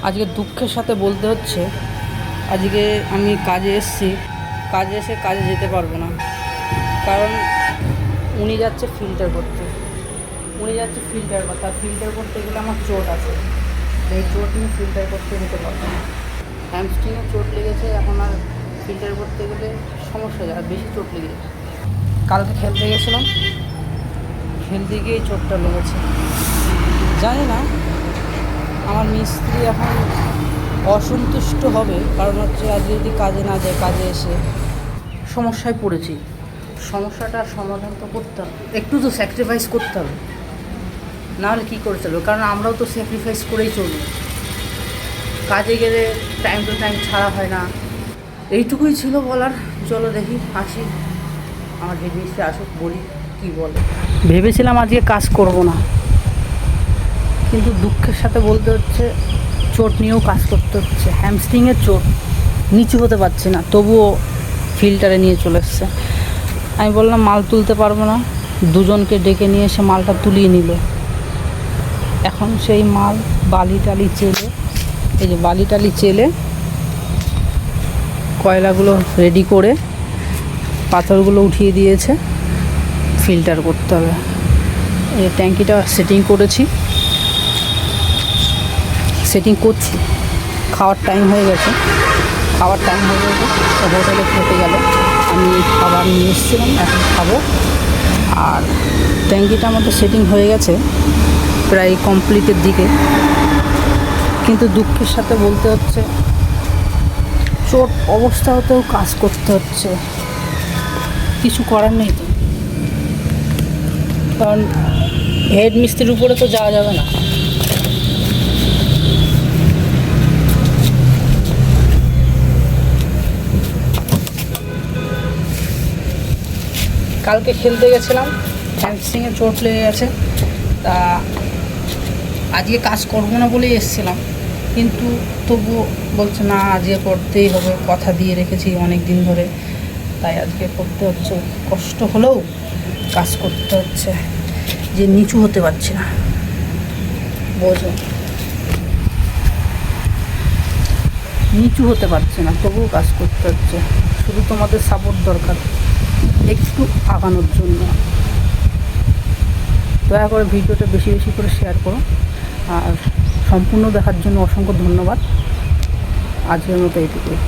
আজকে দুঃখের সাথে বলতে হচ্ছে, আজকে আমি কাজে এসেছি, কাজে এসে কাজে যেতে পারবো না। কারণ উনি যাচ্ছে ফিল্টার করতে, তার ফিল্টার করতে গেলে আমার চোট আছে। এই চোট নিয়ে ফিল্টার করতে যেতে পারবো না। হ্যামস্ট্রিংয়ে চোট লেগেছে, এখন আর ফিল্টার করতে গেলে সমস্যা যায়, আর বেশি চোট লেগেছে। কালকে খেলতে গেছিলাম, খেলতে গিয়েই চোটটা লেগেছে। জানি না আমার মিস্ত্রি এখন অসন্তুষ্ট হবে, কারণ হচ্ছে আজ যদি কাজে না যায়, কাজে এসে সমস্যায় পড়েছি। সমস্যাটার সমাধান তো করতে হবে, একটু তো স্যাক্রিফাইস করতে হবে, নাহলে কী করে চলবে? কারণ আমরাও তো স্যাক্রিফাইস করেই চলব। কাজে গেলে টাইম টু টাইম ছাড়া হয় না। এইটুকুই ছিল বলার। চলো দেখি, আসি, আমার হেড মিস্ত্রি আসুক, বলি কী বলে। ভেবেছিলাম আজকে কাজ করব না, কিন্তু দুঃখের সাথে বলতে হচ্ছে চোট নিয়েও কাজ করতে হচ্ছে। হ্যামস্ট্রিংয়ের চোট, নিচু হতে পারছি না, তবুও ফিল্টারে নিয়ে চলে এসছে। আমি বললাম মাল তুলতে পারবো না, দুজনকে ডেকে নিয়ে এসে মালটা তুলিয়ে নিল। এখন সেই মাল বালি টালি চেলে, এই যে বালি টালি চেলে কয়লাগুলো রেডি করে পাথরগুলো উঠিয়ে দিয়েছে, ফিল্টার করতে হবে। এই ট্যাঙ্কিটা সেটিং করছি, খাওয়ার টাইম হয়ে গেছে, হোটেলে খেতে গেল। আমি খাবার নিয়ে এসেছিলাম, এখন খাবো। আর ট্যাঙ্কিটা আমাদের সেটিং হয়ে গেছে প্রায় কমপ্লিটের দিকে, কিন্তু দুঃখের সাথে বলতে হচ্ছে চোট অবস্থা হতেও কাজ করতে হচ্ছে। কিছু করার নেই তো, কারণ হেড মিস্ত্রির উপরে তো যাওয়া যাবে না। কালকে খেলতে গেছিলাম, হ্যামস্ট্রিংয়ে চোট লেগে গেছে, তা আজকে কাজ করবো না বলেই এসেছিলাম, কিন্তু তবুও বলছে না আজকে করতেই হবে, কথা দিয়ে রেখেছি অনেক দিন ধরে, তাই আজকে করতে হচ্ছে। কষ্ট হলেও কাজ করতে হচ্ছে, যে নিচু হতে পারছি না, বোঝো, নিচু হতে পারছি না, তবুও কাজ করতে হচ্ছে। শুধু তোমাদের সাপোর্ট দরকার একটু আগানোর জন্য। দয়া করে ভিডিওটা বেশি বেশি করে শেয়ার করো, আর সম্পূর্ণ দেখার জন্য অসংখ্য ধন্যবাদ। আজকের মতো এইটুকুই।